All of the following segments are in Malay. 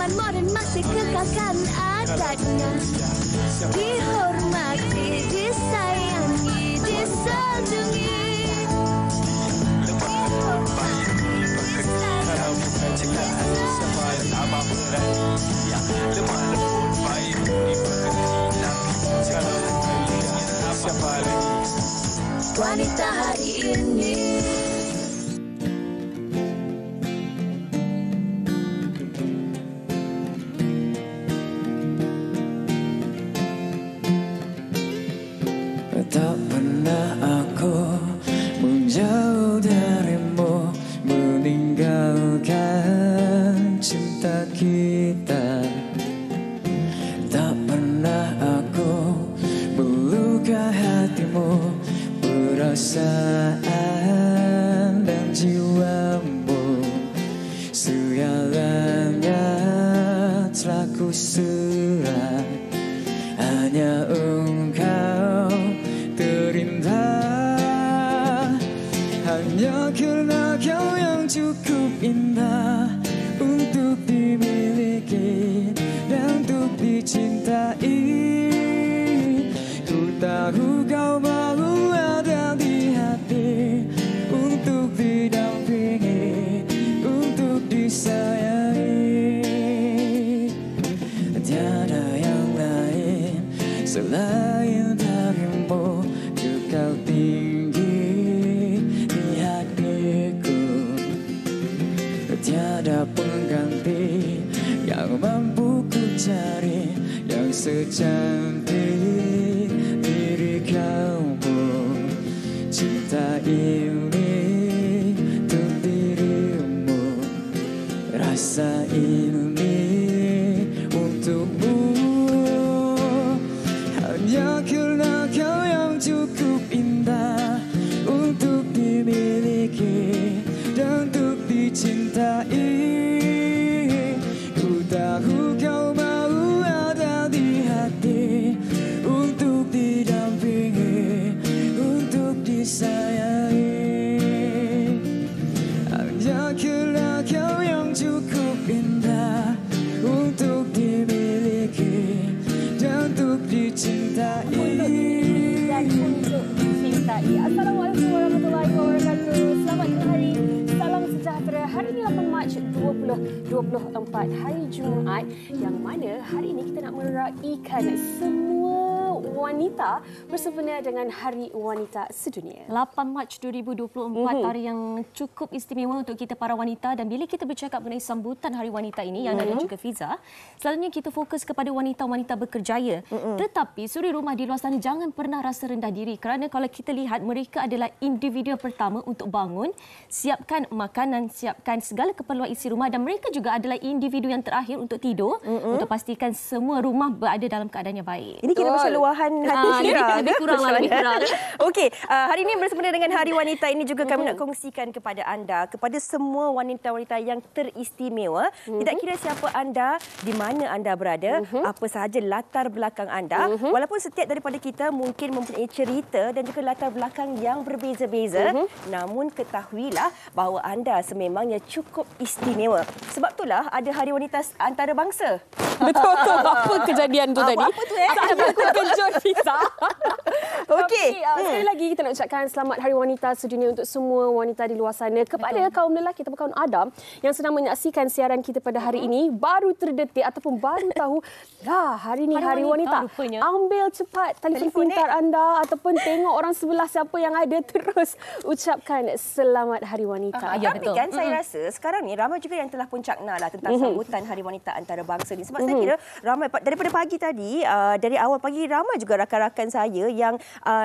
zaman moden masih kekalkan adatnya. Dihormati, disayangi, disanjungi. Wanita hari ini. Tak pernah aku menjauh darimu, meninggalkan cinta kita. Tak pernah aku melukai hatimu, perasaan dan jiwamu. Segalanya telah kuserah, hanya engkau terindah. Hanya karena kau yang cukup indah untuk dimiliki dan untuk dicintai. Ku tahu kau mau ada di hati untuk didampingi, untuk disayangi. Tiada yang lain selain darimu, kekal tinggi di hatiku. Tiada pengganti yang mampu ku cari, yang secantik diri kamu. Cinta ini untuk dirimu, rasa ini untukmu. Hanya karena kau yang cukup indah untuk dimiliki dan untuk dicintai. Ku tahu kau mau ada di hati untuk didampingi, untuk disayangi. Hanya karena kau yang cukup indah untuk dimiliki dan untuk dicintai. Dan untuk dicintai. Assalamualaikum warahmatullahi wabarakatuh. Selamat hari, salam sejahtera. Hari ini 8 Mac 2024, hari Jumaat, yang mana hari ini kita nak meraikan semua wanita bersempena dengan Hari Wanita Sedunia. 8 Mac 2024, hari yang cukup istimewa untuk kita para wanita. Dan bila kita bercakap mengenai sambutan Hari Wanita ini, yang ada juga Fiza, selalunya kita fokus kepada wanita-wanita berkerjaya. Tetapi suri rumah di luar sana jangan pernah rasa rendah diri, kerana kalau kita lihat mereka adalah individu pertama untuk bangun, siapkan makanan, siapkan segala keperluan isi rumah, dan mereka juga adalah individu yang terakhir untuk tidur, untuk pastikan semua rumah berada dalam keadaan yang baik. Ini kira macam luahan hati Syira. Lebih kurang lah, lebih kurang. Okey, hari ini bersempena dengan Hari Wanita ini juga kami nak kongsikan kepada anda, kepada semua wanita-wanita yang teristimewa. Tidak kira siapa anda, di mana anda berada, apa sahaja latar belakang anda. Walaupun setiap daripada kita mungkin mempunyai cerita dan juga latar belakang yang berbeza-beza, namun ketahuilah bahawa anda sememangnya cukup istimewa. Sebab itulah ada Hari Wanita Antarabangsa. Betul. Apa kejadian tu tadi? Apa tu Ada berlaku kejut, Fiza. Okey. Sekali lagi kita nak ucapkan selamat Hari Wanita Sedunia untuk semua wanita di luar sana. Kepada kaum lelaki ataupun kaum Adam yang sedang menyaksikan siaran kita pada hari ini, baru terdetik ataupun baru tahu, lah hari ini Hari Wanita. Ambil cepat telefon pintar anda ataupun tengok orang sebelah siapa yang ada, terus ucapkan selamat Hari Wanita. Ya, tapi kan saya rasa sekarang ni ramai juga yang telah pun cakna lah tentang sambutan Hari Wanita Antarabangsa ni. Sebab saya kira ramai daripada pagi tadi, dari awal pagi ramai juga rakan-rakan saya yang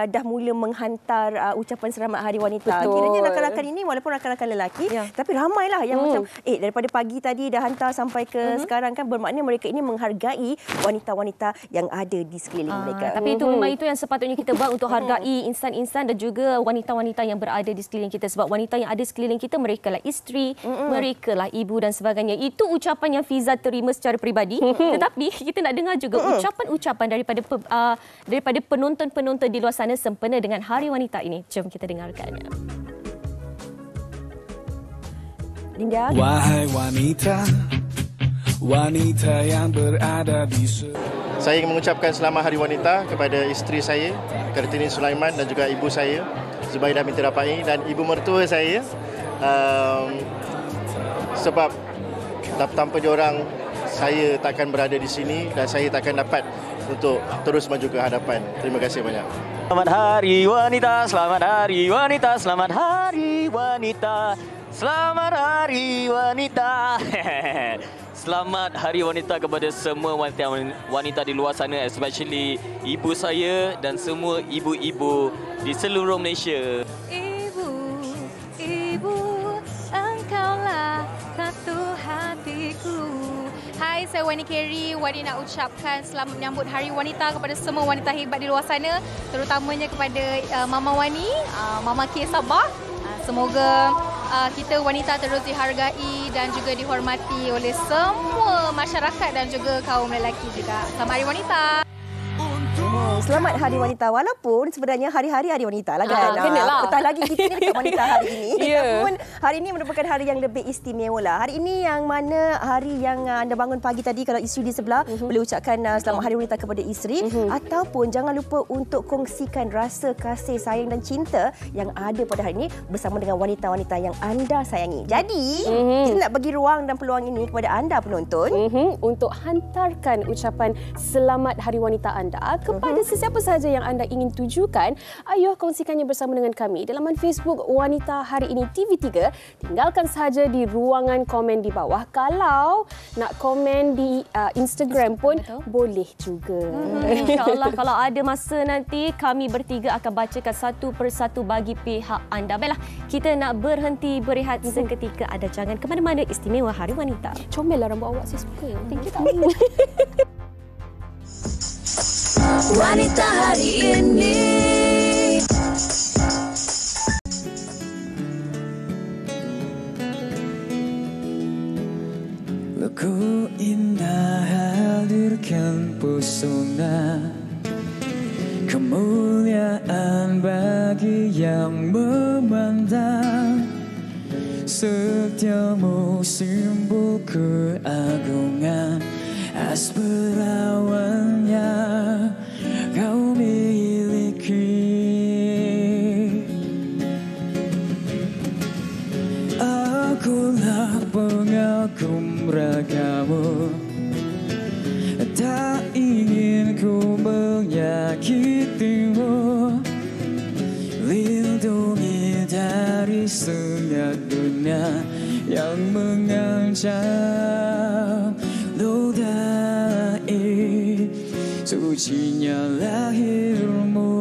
dah mula menghantar ucapan selamat Hari Wanita. Betul. Kiranya rakan-rakan ini walaupun rakan-rakan lelaki, tapi ramailah yang macam daripada pagi tadi dah hantar sampai ke sekarang, kan bermakna mereka ini menghargai wanita-wanita yang ada di sekeliling mereka. Tapi itu memang itu yang sepatutnya kita buat, untuk hargai insan-insan dan juga wanita-wanita yang berada di sekeliling kita. Sebab wanita yang ada sekeliling kita, mereka lah isteri, mereka lah ibu dan sebagainya. Itu ucapan yang Fiza terima secara peribadi. Tetapi kita nak dengar juga ucapan-ucapan daripada penonton-penonton di luar sana sempena dengan Hari Wanita ini. Jom kita dengarkannya. Linda. Wahai wanita, wanita yang berada di Saya ingin mengucapkan selamat Hari Wanita kepada isteri saya, Kartini Sulaiman, dan juga ibu saya, Zubaidah binti Rapai, dan ibu mertua saya. Sebab tanpa diorang, saya takkan berada di sini dan saya takkan dapat untuk terus maju ke hadapan. Terima kasih banyak. Selamat Hari Wanita, selamat Hari Wanita, selamat Hari Wanita, selamat Hari Wanita. Selamat Hari Wanita kepada semua wanita di luar sana, especially ibu saya dan semua ibu-ibu di seluruh Malaysia. Ibu, ibu, engkaulah satu hatiku. Hai, saya Wani Kerry. Wani nak ucapkan selamat menyambut Hari Wanita kepada semua wanita hebat di luar sana, terutamanya kepada Mama Wani, Mama K Sabah. Semoga kita wanita terus dihargai dan juga dihormati oleh semua masyarakat dan juga kaum lelaki juga. Selamat Hari Wanita. Selamat Hari Wanita. Walaupun sebenarnya hari-hari Hari Wanita lah kan. Kenalah. Petang lagi kita ni dekat wanita hari ini. Ya. Namun hari ini merupakan hari yang lebih istimewa lah. Hari ini yang mana hari yang anda bangun pagi tadi, kalau isteri di sebelah boleh ucapkan selamat Hari Wanita kepada isteri. Ataupun jangan lupa untuk kongsikan rasa kasih, sayang dan cinta yang ada pada hari ini bersama dengan wanita-wanita yang anda sayangi. Jadi kita nak bagi ruang dan peluang ini kepada anda penonton. Untuk hantarkan ucapan selamat Hari Wanita anda kepada sesiapa sahaja yang anda ingin tujukan. Ayo kongsikannya bersama dengan kami di laman Facebook Wanita Hari Ini TV3. Tinggalkan sahaja di ruangan komen di bawah. Kalau nak komen di Instagram pun boleh juga. InsyaAllah kalau ada masa nanti kami bertiga akan bacakan satu persatu bagi pihak anda. Baiklah, kita nak berhenti berehat seketika. Ada jangan ke mana-mana, istimewa Hari Wanita. Comel lah rambut awak, saya suka. Thank you tahu. Wanita Hari Ini. Ku indah hadirkan pesona, kemuliaan bagi yang memandang. Setiamu simbol keagungan, asperawannya kau miliki. Akulah pengagum ragamu, tak ingin ku menyakitimu. Lindungi dari sengat dunia yang mengancam. Nodai sucinya lahirmu,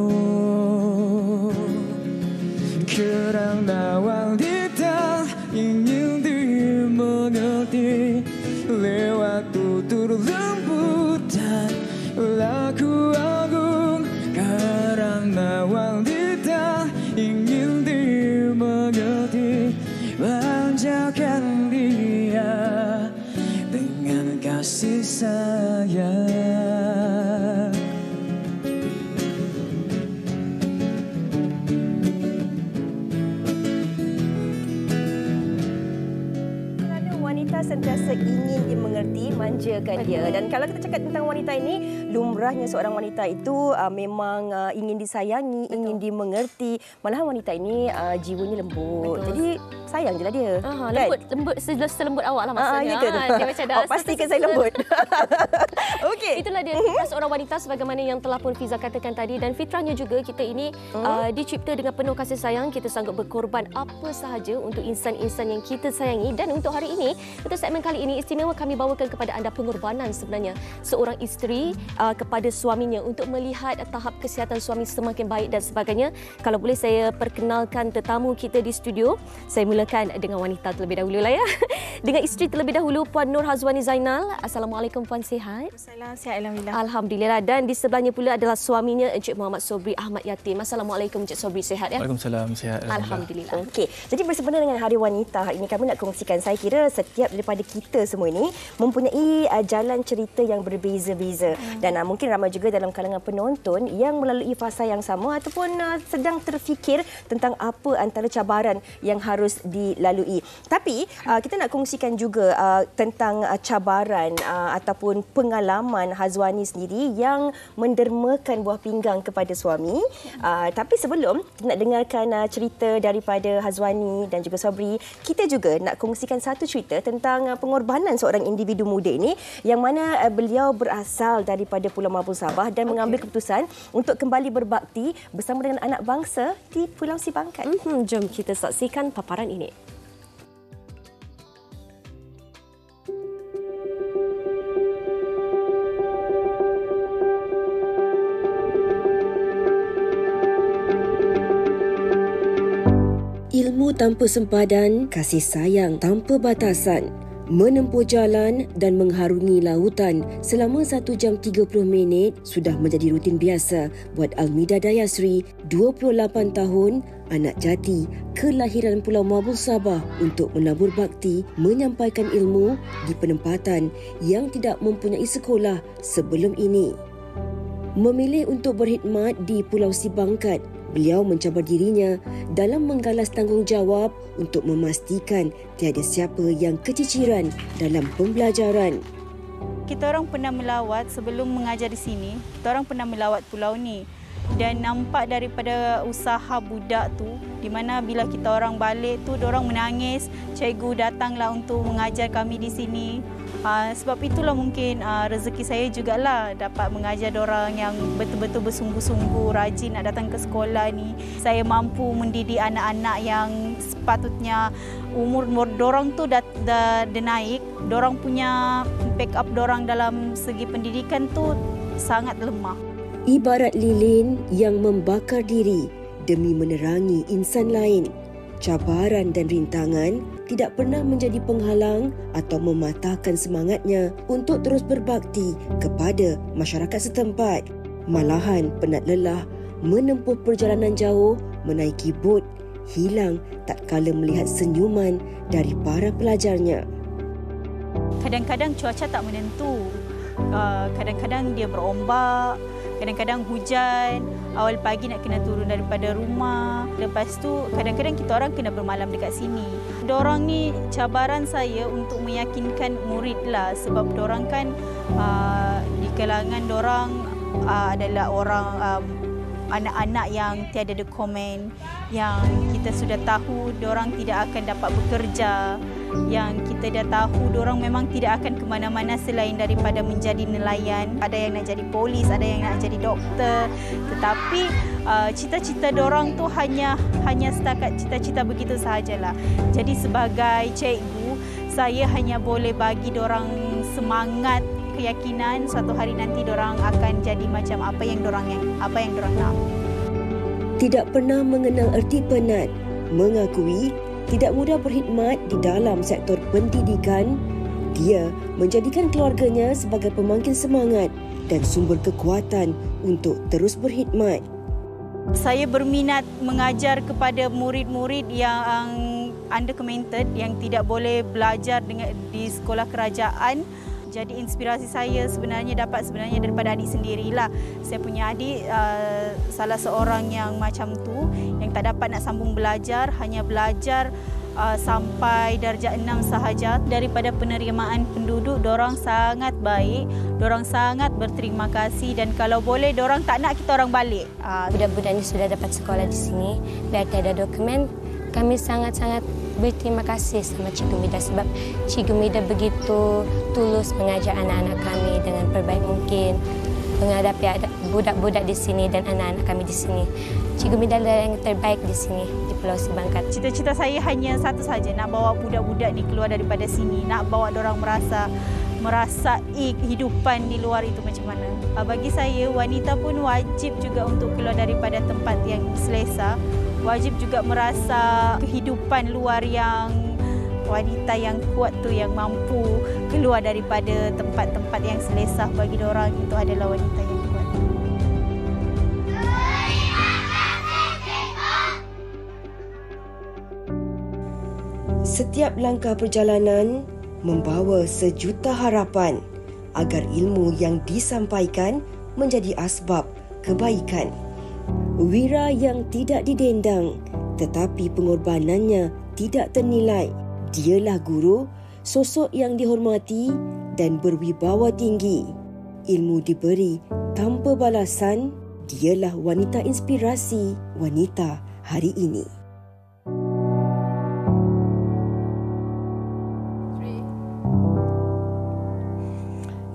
kerana wanita ingin dimengerti lewat tutur lembut dan laku agung. Karena wanita ingin dimengerti, manjakan dia dengan kasih sayang. Wanita sentiasa ingin dimengerti, manjakan dia. Dan kalau kita cakap tentang wanita ini, lumrahnya seorang wanita itu memang ingin disayangi, ingin dimengerti. Malahan wanita ini jiwanya lembut. Jadi sayang je lah dia. Lembut selembut awak lah maksudnya. Ya ke tu? Dia macam dah pastikan saya lembut. Okey. Itulah dia fitrah seorang wanita sebagaimana yang telah pun Fiza katakan tadi, dan fitrahnya juga kita ini dicipta dengan penuh kasih sayang. Kita sanggup berkorban apa sahaja untuk insan-insan yang kita sayangi. Dan untuk hari ini, untuk segmen kali ini istimewa, kami bawakan kepada anda pengorbanan sebenarnya seorang isteri kepada suaminya untuk melihat tahap kesihatan suami semakin baik dan sebagainya. Kalau boleh saya perkenalkan tetamu kita di studio. Saya mulakan dengan wanita terlebih dahulu lah ya. Dengan isteri terlebih dahulu, Puan Nur Hazwani Zainal. Assalamualaikum Puan, sihat? Assalamualaikum, sihat alhamdulillah. Alhamdulillah. Dan di sebelahnya pula adalah suaminya Encik Muhammad Sobri Ahmad Yatim. Assalamualaikum Encik Sobri, sihat ya? Waalaikumsalam, sihat Alhamdulillah. Okey. Jadi bersempena dengan Hari Wanita hari ini, kami nak kongsikan, saya kira setiap daripada kita semua ini mempunyai jalan cerita yang berbeza-beza. Dan mungkin ramai juga dalam kalangan penonton yang melalui fasa yang sama ataupun sedang terfikir tentang apa antara cabaran yang harus dilalui. Tapi kita nak kongsikan juga tentang cabaran ataupun pengalaman Hazwani sendiri yang mendermakan buah pinggang kepada suami. Tapi sebelum nak dengarkan cerita daripada Hazwani dan juga Sabri, kita juga nak kongsikan satu cerita tentang pengorbanan seorang individu muda ini yang mana beliau berasal daripada Pulau Mabul Sabah dan mengambil keputusan untuk kembali berbakti bersama dengan anak bangsa di Pulau Sibangkat. Jom kita saksikan paparan ini. Ilmu tanpa sempadan, kasih sayang tanpa batasan. Menempuh jalan dan mengharungi lautan selama 1 jam 30 minit sudah menjadi rutin biasa buat Almida Dayasri, 28 tahun, anak jati, kelahiran Pulau Mabul Sabah untuk menabur bakti menyampaikan ilmu di penempatan yang tidak mempunyai sekolah sebelum ini. Memilih untuk berkhidmat di Pulau Sibangkat, beliau mencabar dirinya dalam menggalas tanggungjawab untuk memastikan tiada siapa yang keciciran dalam pembelajaran. Kita orang pernah melawat sebelum mengajar di sini. Kita orang pernah melawat pulau ni dan nampak daripada usaha budak tu di mana bila kita orang balik tu diorang menangis, cikgu datanglah untuk mengajar kami di sini. Sebab itulah mungkin rezeki saya jugalah dapat mengajar diorang yang betul-betul bersungguh-sungguh rajin nak datang ke sekolah ni. Saya mampu mendidik anak-anak yang sepatutnya umur diorang tu dah naik, diorang punya backup diorang dalam segi pendidikan tu sangat lemah. Ibarat lilin yang membakar diri demi menerangi insan lain. Cabaran dan rintangan tidak pernah menjadi penghalang atau mematahkan semangatnya untuk terus berbakti kepada masyarakat setempat. Malahan penat lelah menempuh perjalanan jauh, menaiki bot, hilang tak kala melihat senyuman dari para pelajarnya. Kadang-kadang cuaca tak menentu. Kadang-kadang dia berombak, kadang-kadang hujan, awal pagi nak kena turun daripada rumah. Lepas tu kadang-kadang kita orang kena bermalam dekat sini. Dorang ni cabaran saya untuk meyakinkan murid lah, sebab dorang kan di kalangan dorang adalah orang anak-anak yang tiada dokumen, yang kita sudah tahu dorang tidak akan dapat bekerja, yang kita dah tahu dorang memang tidak akan ke mana-mana selain daripada menjadi nelayan. Ada yang nak jadi polis, ada yang nak jadi doktor, tetapi cita-cita dorang tu hanya setakat cita-cita begitu sahajalah. Jadi sebagai cikgu, saya hanya boleh bagi dorang semangat, keyakinan suatu hari nanti dorang akan jadi macam apa yang dorang nak. Tidak pernah mengenal erti penat, mengakui tidak mudah berkhidmat di dalam sektor pendidikan. Dia menjadikan keluarganya sebagai pemangkin semangat dan sumber kekuatan untuk terus berkhidmat. Saya berminat mengajar kepada murid-murid yang undocumented, yang tidak boleh belajar di sekolah kerajaan. Jadi inspirasi saya sebenarnya daripada adik sendirilah. Saya punya adik salah seorang yang macam tu, yang tak dapat nak sambung belajar, hanya belajar sampai darjah 6 sahaja. Daripada penerimaan penduduk, dorang sangat baik, dorang sangat berterima kasih, dan kalau boleh dorang tak nak kita orang balik. Budak-budak ni sudah dapat sekolah di sini, biar tiada dokumen. Kami sangat-sangat berterima kasih sama Cikgu Mida sebab Cikgu Mida begitu tulus mengajar anak-anak kami dengan terbaik mungkin, menghadapi budak-budak di sini dan anak-anak kami di sini. Cikgu Mida adalah yang terbaik di sini di Pulau Sibangkat. Cita-cita saya hanya satu saja, nak bawa budak-budak ni keluar daripada sini, nak bawa dorang merasai kehidupan di luar itu macam mana. Bagi saya, wanita pun wajib juga untuk keluar daripada tempat yang selesa. Wajib juga merasa kehidupan luar yang wanita yang kuat tu, yang mampu keluar daripada tempat-tempat yang selesa. Bagi diorang itu adalah wanita yang kuat. Setiap langkah perjalanan membawa sejuta harapan. agar ilmu yang disampaikan menjadi asbab kebaikan. Wira yang tidak didendang, tetapi pengorbanannya tidak ternilai. Dialah guru, sosok yang dihormati dan berwibawa tinggi. Ilmu diberi tanpa balasan. Dialah wanita inspirasi wanita hari ini.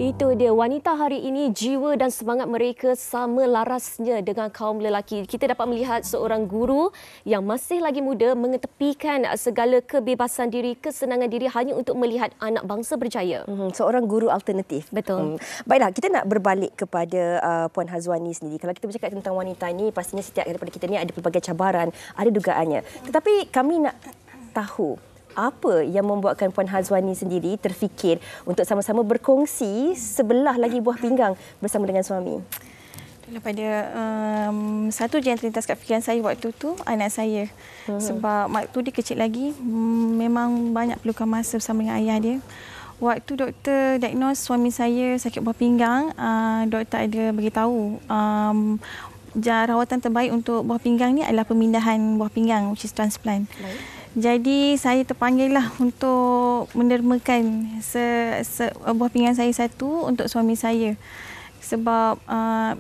Itu dia, wanita hari ini jiwa dan semangat mereka sama larasnya dengan kaum lelaki. Kita dapat melihat seorang guru yang masih lagi muda mengetepikan segala kebebasan diri, kesenangan diri hanya untuk melihat anak bangsa berjaya. Seorang guru alternatif. Betul. Baiklah, kita nak berbalik kepada Puan Hazwani sendiri. Kalau kita bercakap tentang wanita ini, pastinya setiap daripada kita ni ada pelbagai cabaran, ada dugaannya. Tetapi kami nak tahu apa yang membuatkan Puan Hazwani sendiri terfikir untuk sama-sama berkongsi sebelah lagi buah pinggang bersama dengan suami? Daripada satu je yang terlintas kat fikiran saya waktu tu, anak saya. Sebab waktu dia kecil lagi, memang banyak perlukan masa bersama dengan ayah dia. Waktu doktor diagnose suami saya sakit buah pinggang, doktor ada beritahu rawatan terbaik untuk buah pinggang ni adalah pemindahan buah pinggang, which is transplant. Jadi saya terpanggillah untuk mendermakan buah pinggang saya satu untuk suami saya. Sebab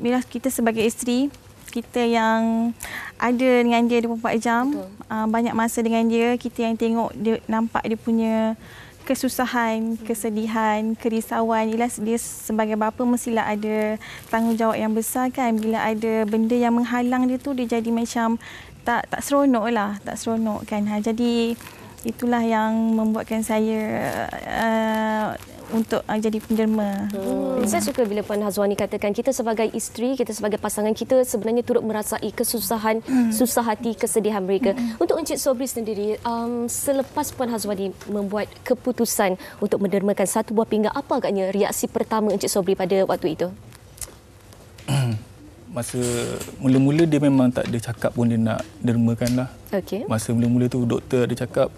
bila kita sebagai isteri, kita yang ada dengan dia 24 jam, banyak masa dengan dia, kita yang tengok dia, nampak dia punya kesusahan, kesedihan, kerisauan. Yelah, dia sebagai bapa mestilah ada tanggungjawab yang besar kan. Bila ada benda yang menghalang dia tu, dia jadi macam tak seronok lah, tak seronok kan. Jadi itulah yang membuatkan saya untuk jadi penderma. Saya suka bila Puan Hazwani katakan kita sebagai isteri, kita sebagai pasangan, kita sebenarnya turut merasai kesusahan, susah hati, kesedihan mereka. Untuk Encik Sobri sendiri, selepas Puan Hazwani membuat keputusan untuk mendermakan satu buah pinggang, apa agaknya reaksi pertama Encik Sobri pada waktu itu? Masa mula-mula dia memang tak ada cakap pun dia nak dermakan lah. Okay. Masa mula-mula tu doktor ada cakap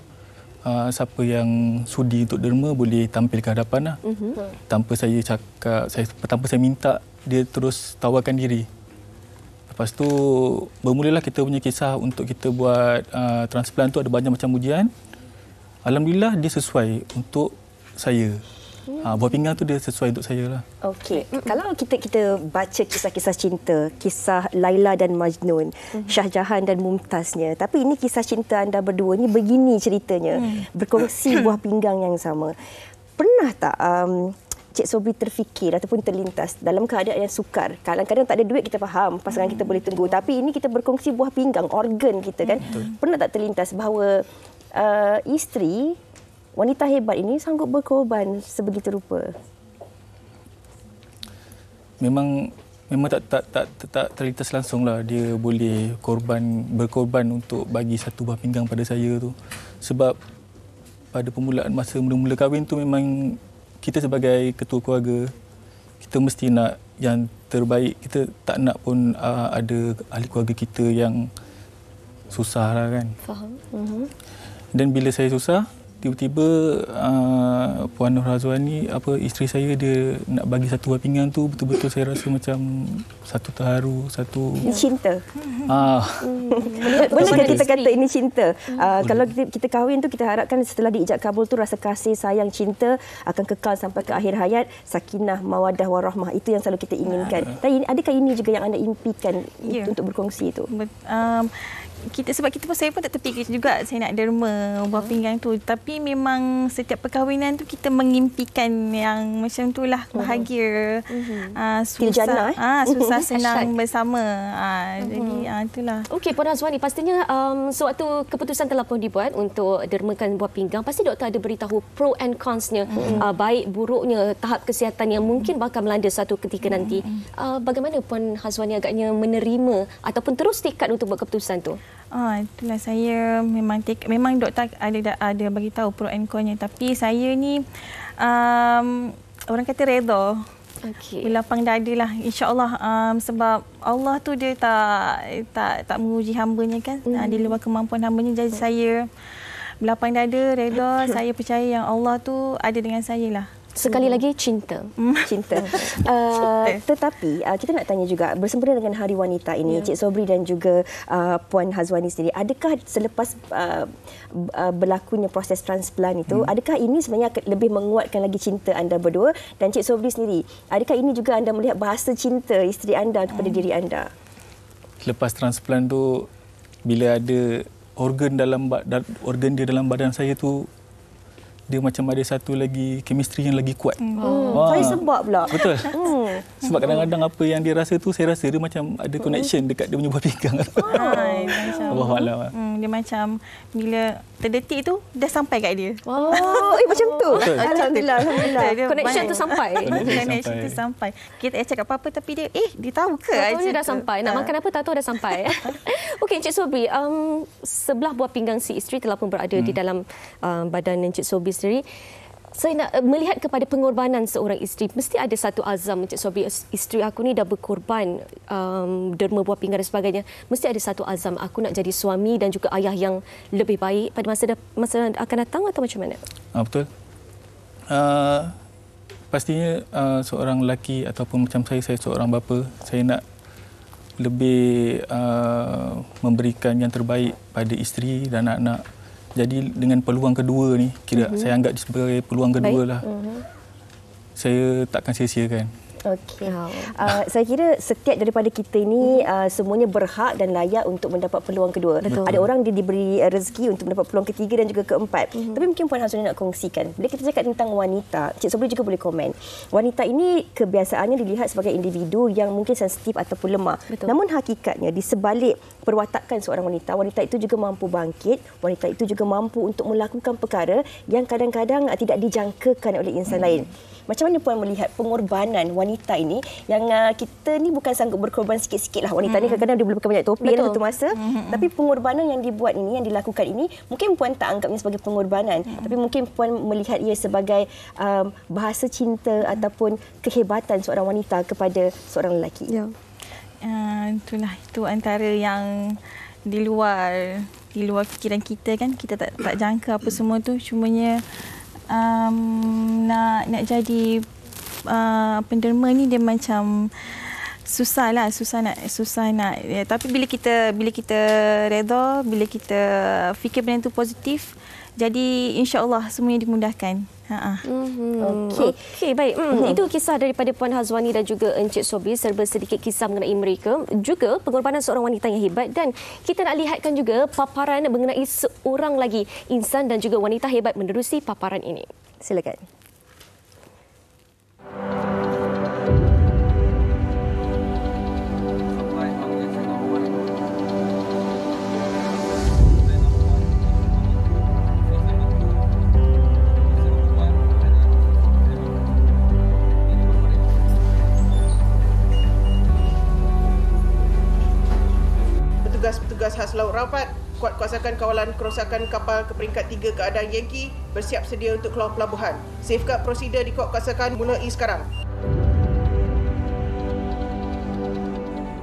siapa yang sudi untuk derma boleh tampil ke hadapan lah. Tanpa saya cakap, tanpa saya minta, dia terus tawarkan diri. Lepas tu bermulalah kita punya kisah untuk kita buat transplant tu, ada banyak macam ujian. Alhamdulillah dia sesuai untuk saya. Buah pinggang tu dia sesuai untuk saya lah. Okey. Kalau kita baca kisah-kisah cinta, kisah Laila dan Majnun, Shah Jahan dan Mumtaznya, tapi ini kisah cinta anda berdua ni begini ceritanya, berkongsi buah pinggang yang sama. Pernah tak Cik Sobri terfikir ataupun terlintas dalam keadaan yang sukar? Kadang-kadang tak ada duit, kita faham, pasangan kita boleh tunggu, tapi ini kita berkongsi buah pinggang, organ kita kan. Pernah tak terlintas bahawa isteri wanita hebat ini sanggup berkorban sebegitu rupa? Memang tak terlintas langsung lah dia boleh berkorban untuk bagi satu buah pinggang pada saya tu. Sebab pada permulaan masa mula-mula kahwin tu memang kita sebagai ketua keluarga, kita mesti nak yang terbaik. Kita tak nak pun ada ahli keluarga kita yang susah lah kan. Faham. Dan bila saya susah, tiba-tiba Puan Nur Hazwani, isteri saya, dia nak bagi satu buah pinggang tu, betul-betul saya rasa macam satu terharu, satu... Ini cinta. Bolehkah kita kata ini cinta? Kalau kita kahwin tu, kita harapkan setelah diijab kabul tu rasa kasih, sayang, cinta akan kekal sampai ke akhir hayat. Sakinah, mawadah, warahmah, itu yang selalu kita inginkan. Tapi adakah ini juga yang anda impikan untuk berkongsi itu? Saya pun tak terfikir juga saya nak derma buah pinggang tu, tapi memang setiap perkahwinan tu kita mengimpikan yang macam itulah, bahagia, susah senang bersama. Jadi itulah. Okey, Puan Hazwani, pastinya sewaktu keputusan telah pun dibuat untuk dermakan buah pinggang, pasti doktor ada beritahu pro and cons-nya, baik buruknya, tahap kesihatan yang mungkin bakal melanda satu ketika nanti. Bagaimana Puan Hazwani agaknya menerima ataupun terus tekad untuk buat keputusan tu? Itulah, saya memang doktor ada bagi tahu pro and con-nya, tapi saya ni orang kata redha. Berlapang dada lah, insya-Allah, sebab Allah tu dia tak menguji hamba-Nya kan, di luar kemampuan hamba-Nya. Jadi saya berlapang dada, redha, saya percaya yang Allah tu ada dengan saya lah. Sekali lagi cinta. Cinta. Tetapi kita nak tanya juga bersempena dengan Hari Wanita ini, Cik Sobri dan juga Puan Hazwani sendiri, adakah selepas berlakunya proses transplant itu, adakah ini sebenarnya lebih menguatkan lagi cinta anda berdua? Dan Cik Sobri sendiri, adakah ini juga anda melihat bahasa cinta isteri anda kepada diri anda? Lepas transplant tu, bila ada organ dia dalam badan saya tu, dia macam ada satu lagi chemistry yang lagi kuat. Saya sebab pula. Betul. Sebab kadang-kadang apa yang dia rasa tu, saya rasa dia macam ada connection dekat dia punya buah pinggang. Dia macam bila terdetik tu dah sampai kat dia. Macam tu. Betul. Alhamdulillah. Connection tu sampai. Connection tu sampai. Kita cakap apa-apa tapi dia dia tahu ke? Tahu dia dah sampai. Nak makan apa tak tahu dah sampai. Okey, Cik Sobri, sebelah buah pinggang si isteri telah pun berada di dalam badan Cik Sobri sendiri. Saya nak melihat kepada pengorbanan seorang isteri. Mesti ada satu azam, Cik Sobri. Isteri aku ni dah berkorban derma buah pinggang dan sebagainya. Mesti ada satu azam. Aku nak jadi suami dan juga ayah yang lebih baik pada masa akan datang atau macam mana? Betul. Pastinya seorang lelaki ataupun macam saya seorang bapa, saya nak lebih memberikan yang terbaik pada isteri dan anak-anak. Jadi dengan peluang kedua ni, saya anggap sebagai peluang kedua lah. Saya takkan sia-siakan. Okey. Saya kira setiap daripada kita ini semuanya berhak dan layak untuk mendapat peluang kedua. Betul. Ada orang dia diberi rezeki untuk mendapat peluang ketiga dan juga keempat. Tapi mungkin Puan Hazwani nak kongsikan. Bila kita cakap tentang wanita, Cik Sobri juga boleh komen. Wanita ini kebiasaannya dilihat sebagai individu yang mungkin sensitif ataupun lemah. Betul. Namun hakikatnya di sebalik perwatakan seorang wanita, wanita itu juga mampu bangkit, wanita itu juga mampu untuk melakukan perkara yang kadang-kadang tidak dijangkakan oleh insan lain. Macam mana Puan melihat pengorbanan wanita ini yang kita ni bukan sanggup berkorban sikit-sikit lah. Wanita ni kadang-kadang dia boleh pakai banyak topi dalam satu masa. Tapi pengorbanan yang dibuat ini, yang dilakukan ini, mungkin Puan tak anggapnya sebagai pengorbanan. Tapi mungkin Puan melihat ia sebagai bahasa cinta ataupun kehebatan seorang wanita kepada seorang lelaki. Ya. Itulah, itu antara yang di luar fikiran kita kan. Kita tak jangka apa semua tu. Cumanya nak jadi penderma ni dia macam susah nak ya, tapi bila kita redha, bila kita fikir benda tu positif, jadi insya-Allah semuanya dimudahkan. Okey, baik. Itu kisah daripada Puan Hazwani dan juga Encik Sobri, serba sedikit kisah mengenai mereka, juga pengorbanan seorang wanita yang hebat. Dan kita nak lihatkan juga paparan mengenai seorang lagi insan dan juga wanita hebat menerusi paparan ini. Silakan. Petugas khas laut rapat kuatkuasakan kawalan kerosakan kapal ke peringkat 3 keadaan Yankee, bersiap sedia untuk keluar pelabuhan. Safeguard prosedur dikuatkuasakan mulai sekarang.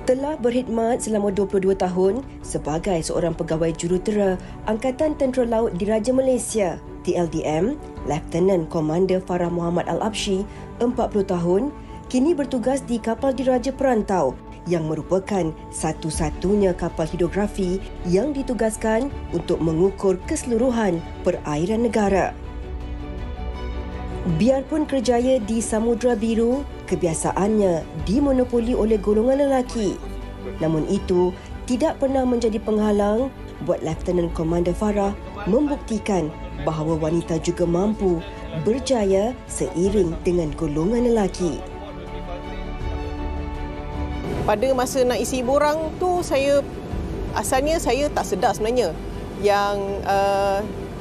Telah berkhidmat selama 22 tahun sebagai seorang pegawai jurutera Angkatan Tentera Laut Diraja Malaysia, TLDM, Lieutenant Commander Farah Muhammad Al-Abshi, 40 tahun, kini bertugas di kapal diraja perantau yang merupakan satu-satunya kapal hidrografi yang ditugaskan untuk mengukur keseluruhan perairan negara. Biarpun kerjaya di Samudra Biru, kebiasaannya dimonopoli oleh golongan lelaki. Namun itu tidak pernah menjadi penghalang buat Lieutenant Commander Farah membuktikan bahawa wanita juga mampu berjaya seiring dengan golongan lelaki. Pada masa nak isi borang tu, asalnya saya tak sedar sebenarnya yang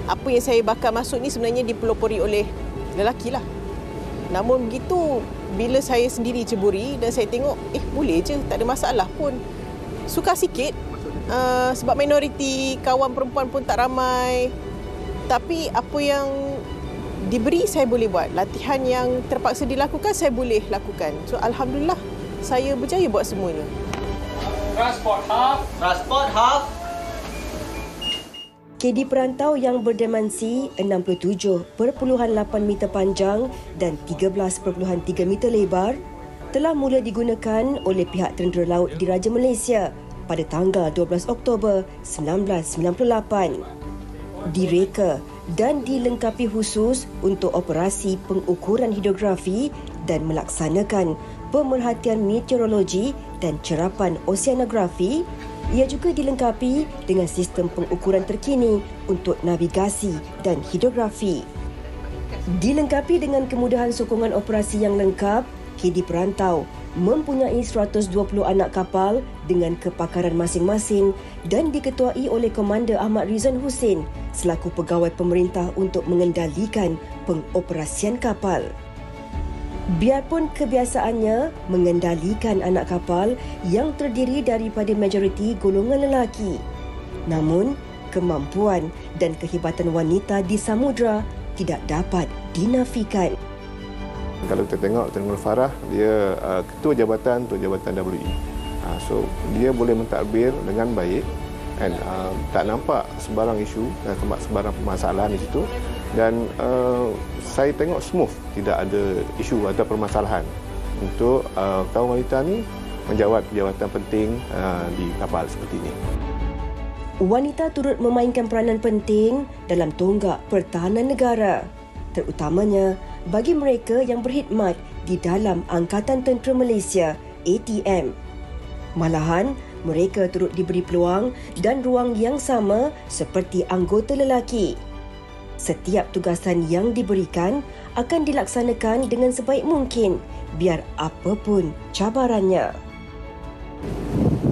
apa yang saya bakal masuk ni sebenarnya dipelopori oleh lelaki lah. Namun begitu, bila saya sendiri ceburi dan saya tengok, boleh je, tak ada masalah pun. Sukar sikit sebab minoriti, kawan perempuan pun tak ramai. Tapi apa yang diberi saya boleh buat. Latihan yang terpaksa dilakukan saya boleh lakukan. So alhamdulillah, saya berjaya buat semuanya. Transport half. KD perantau yang berdimensi 67.8 meter panjang dan 13.3 meter lebar telah mula digunakan oleh pihak tentera laut Diraja Malaysia pada tanggal 12 Oktober 1998. Direka dan dilengkapi khusus untuk operasi pengukuran hidrografi dan melaksanakan pemerhatian meteorologi dan cerapan oseanografi. Ia juga dilengkapi dengan sistem pengukuran terkini untuk navigasi dan hidrografi. Dilengkapi dengan kemudahan sokongan operasi yang lengkap, KD perantau mempunyai 120 anak kapal dengan kepakaran masing-masing dan diketuai oleh Komander Ahmad Rizwan Hussein selaku pegawai pemerintah untuk mengendalikan pengoperasian kapal. Biarpun kebiasaannya mengendalikan anak kapal yang terdiri daripada majoriti golongan lelaki, namun kemampuan dan kehebatan wanita di samudera tidak dapat dinafikan. Kalau kita tengok Tun Nur Farah, dia ketua jabatan WE. So dia boleh mentadbir dengan baik dan tak nampak sebarang isu dan sebarang permasalahan di situ, dan saya tengok smooth, tidak ada isu atau permasalahan untuk kaum wanita ni menjawat jawatan penting di kapal seperti ini. Wanita turut memainkan peranan penting dalam tonggak pertahanan negara, terutamanya bagi mereka yang berkhidmat di dalam Angkatan Tentera Malaysia ATM. Malahan, mereka turut diberi peluang dan ruang yang sama seperti anggota lelaki. Setiap tugasan yang diberikan akan dilaksanakan dengan sebaik mungkin, biar apapun cabarannya.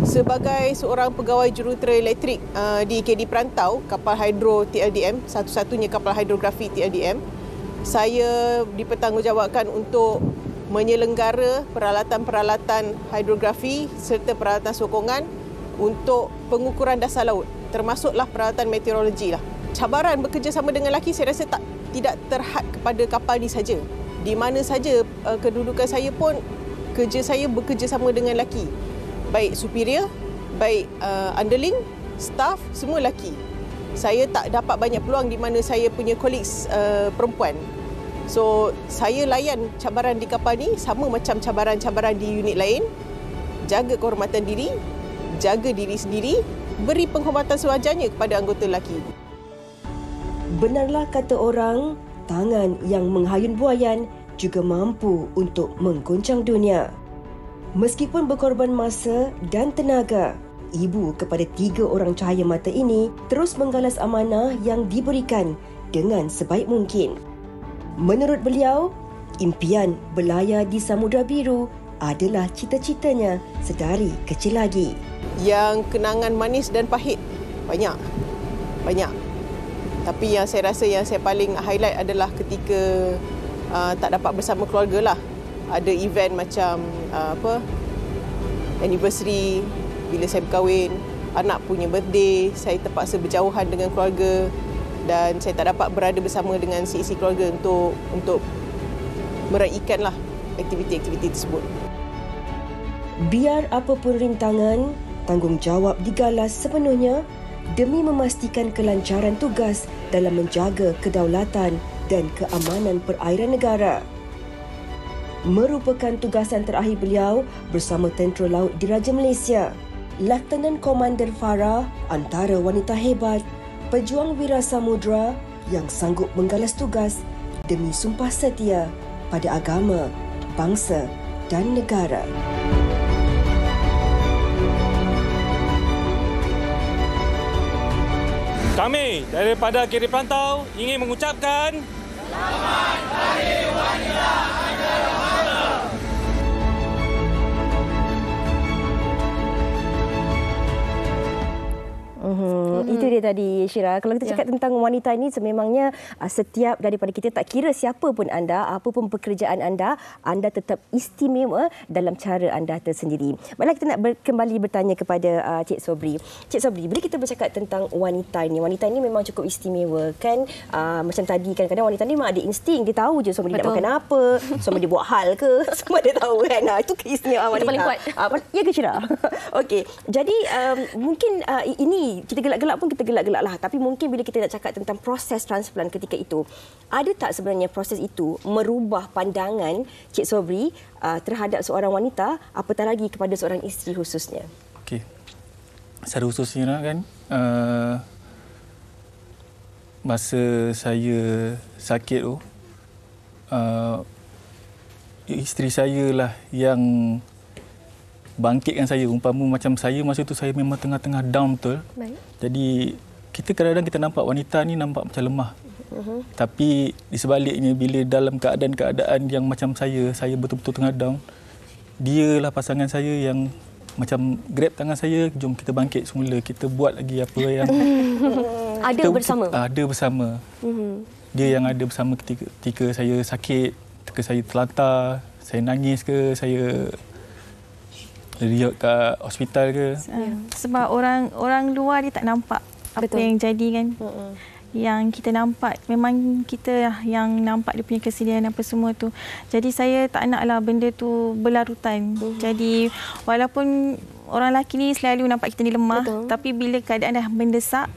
Sebagai seorang pegawai jurutera elektrik di KD Perantau, kapal hidro TLDM, satu-satunya kapal hidrografi TLDM, saya dipertanggungjawabkan untuk menyelenggara peralatan-peralatan hidrografi serta peralatan sokongan untuk pengukuran dasar laut, termasuklah peralatan meteorologi lah. Cabaran bekerjasama dengan lelaki saya rasa tidak terhad kepada kapal ini saja. Di mana saja kedudukan saya pun, kerja saya bekerjasama dengan lelaki. Baik superior, baik underling, staff, semua lelaki. Saya tak dapat banyak peluang di mana saya punya colleagues perempuan. So, saya layan cabaran di kapal ni sama macam cabaran-cabaran di unit lain. Jaga kehormatan diri, jaga diri sendiri, beri penghormatan sewajarnya kepada anggota lelaki. Benarlah kata orang, tangan yang menghayun buaian juga mampu untuk mengguncang dunia. Meskipun berkorban masa dan tenaga, ibu kepada 3 orang cahaya mata ini terus menggalas amanah yang diberikan dengan sebaik mungkin. Menurut beliau, impian berlayar di Samudra Biru adalah cita-citanya sedari kecil lagi. Yang kenangan manis dan pahit, banyak. Tapi yang saya rasa yang saya paling highlight adalah ketika tak dapat bersama keluarga lah. Ada event macam anniversary, bila saya berkahwin, anak punya birthday, saya terpaksa berjauhan dengan keluarga dan saya tak dapat berada bersama dengan seisi keluarga untuk meraihkanlah aktiviti-aktiviti tersebut. Biar apapun rintangan, tanggungjawab digalas sepenuhnya demi memastikan kelancaran tugas dalam menjaga kedaulatan dan keamanan perairan negara. Merupakan tugasan terakhir beliau bersama Tentera Laut Diraja Malaysia. Lieutenant Commander Farah antara wanita hebat, pejuang wira samudra yang sanggup menggalas tugas demi sumpah setia pada agama, bangsa dan negara. Kami daripada KD Perantau ingin mengucapkan Selamat Hari Wanita Antarabangsa. Itu dia tadi, Syira. Kalau kita cakap tentang wanita ini, sememangnya setiap daripada kita, tak kira siapa pun anda, apa pun pekerjaan anda tetap istimewa dalam cara anda tersendiri. Baiklah, kita nak kembali bertanya kepada Cik Sobri. Cik Sobri, bila kita bercakap tentang wanita ini memang cukup istimewa kan? Macam tadi, kadang-kadang wanita ni memang ada insting. Dia tahu je suami dia nak makan apa, suami dia buat hal ke, semua dia tahu kan. Itu keistimewaan wanita. Itu paling kuat. Ya ke, Syira? Okey. Jadi, mungkin ini kita gelak-gelak pun kita gelak gelak-gelak lah. Tapi mungkin bila kita nak cakap tentang proses transplant ketika itu, ada tak sebenarnya proses itu merubah pandangan Cik Sobri terhadap seorang wanita, apatah lagi kepada seorang isteri khususnya? Okey. Secara khususnya kan, masa saya sakit tu, isteri saya lah yang bangkitkan saya. Umpama macam saya masa tu saya memang tengah-tengah down betul. Baik. Jadi kita kadang-kadang kita nampak wanita ni nampak macam lemah. Tapi di sebaliknya bila dalam keadaan-keadaan yang macam saya betul-betul tengah down, dialah pasangan saya yang macam grab tangan saya, jom kita bangkit semula, kita buat lagi apa yang ada bersama. Ada bersama. Dia yang ada bersama ketika saya sakit, ketika saya terlantar, saya nangis ke, saya riak kat hospital ke. Sebab orang luar dia tak nampak apa yang jadi kan. Yang kita nampak, memang kita yang nampak dia punya kesedihan apa semua tu. Jadi saya tak naklah benda tu berlarutan. Jadi walaupun orang lelaki ni selalu nampak kita ni lemah, tapi bila keadaan dah mendesak,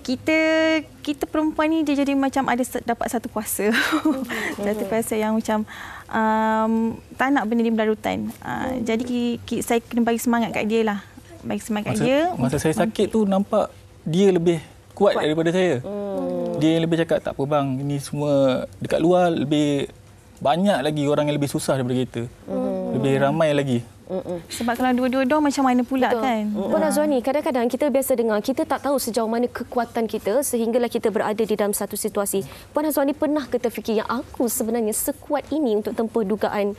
kita perempuan ni dia jadi macam ada dapat satu kuasa. Satu kuasa yang macam tak nak benda ni berlarutan. Jadi saya kena bagi semangat kat dia lah. Bagi semangat kat dia. Masa saya sakit tu nampak dia lebih kuat daripada saya. Dia yang lebih cakap, tak apa bang, ini semua dekat luar lebih banyak lagi orang yang lebih susah daripada kita. Lebih ramai lagi. Sebab kalau dua-dua macam mana pula kan. Puan Azwani, kadang-kadang kita biasa dengar, kita tak tahu sejauh mana kekuatan kita sehinggalah kita berada di dalam satu situasi. Puan Azwani pernah ke terfikir yang aku sebenarnya sekuat ini untuk tempuh dugaan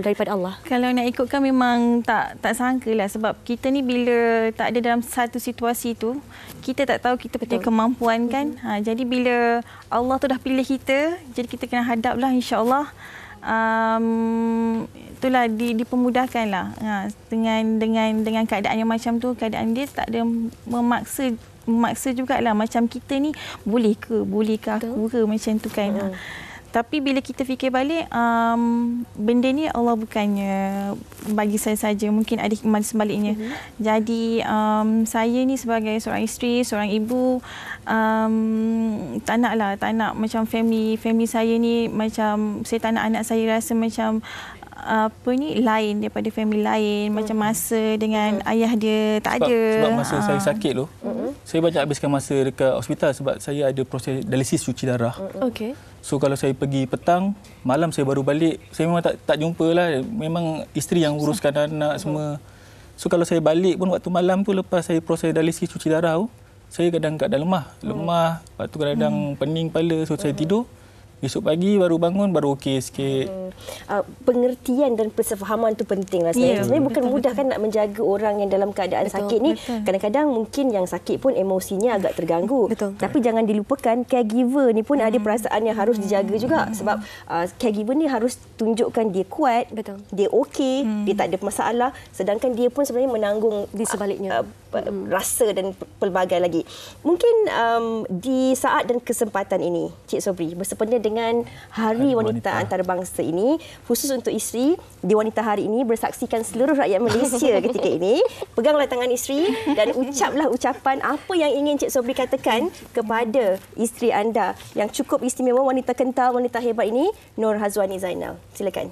daripada Allah? Kalau nak ikutkan memang tak sangka lah. Sebab kita ni bila tak ada dalam satu situasi tu, kita tak tahu kita punya kemampuan kan. Jadi bila Allah tu dah pilih kita, jadi kita kena hadap lah, insya-Allah. Itulah dipermudahkan lah dengan keadaan yang macam tu. Keadaan dia tak ada memaksa jugalah. Macam kita ni boleh ke aku ke macam tu kan. Tapi bila kita fikir balik, benda ni Allah bukannya bagi saya saja, mungkin ada hikmah sebaliknya. Jadi saya ni sebagai seorang isteri, seorang ibu, tak nak macam family saya ni, macam saya tak nak anak saya rasa macam lain daripada family lain, macam masa dengan ayah dia tak ada. Sebab masa saya sakit tu, saya banyak habiskan masa dekat hospital sebab saya ada proses dialisis cuci darah. Okey. So kalau saya pergi petang, malam saya baru balik. Saya memang tak jumpa lah. Memang isteri yang uruskan anak semua. So kalau saya balik pun waktu malam tu, lepas saya proses dialisis cuci darah tu, saya kadang-kadang lemah. Lepas tu kadang-kadang pening kepala. So saya tidur. Esok pagi baru bangun, baru okey sikit. Pengertian dan persefahaman tu penting lah. Sebenarnya bukan mudah kan nak menjaga orang yang dalam keadaan sakit ni. Kadang-kadang mungkin yang sakit pun emosinya agak terganggu. Tapi jangan dilupakan, caregiver ni pun ada perasaan yang harus dijaga juga. Sebab caregiver ni harus tunjukkan dia kuat, dia okey, dia tak ada masalah. Sedangkan dia pun sebenarnya menanggung di sebaliknya rasa dan pelbagai lagi. Mungkin di saat dan kesempatan ini, Cik Sobri, bersempena dengan Hari Wanita Antarabangsa ini, khusus untuk isteri, di Wanita Hari ini bersaksikan seluruh rakyat Malaysia ketika ini. Peganglah tangan isteri dan ucaplah ucapan apa yang ingin Cik Sobri katakan kepada isteri anda yang cukup istimewa, wanita kental, wanita hebat ini, Nur Hazwani Zainal. Silakan.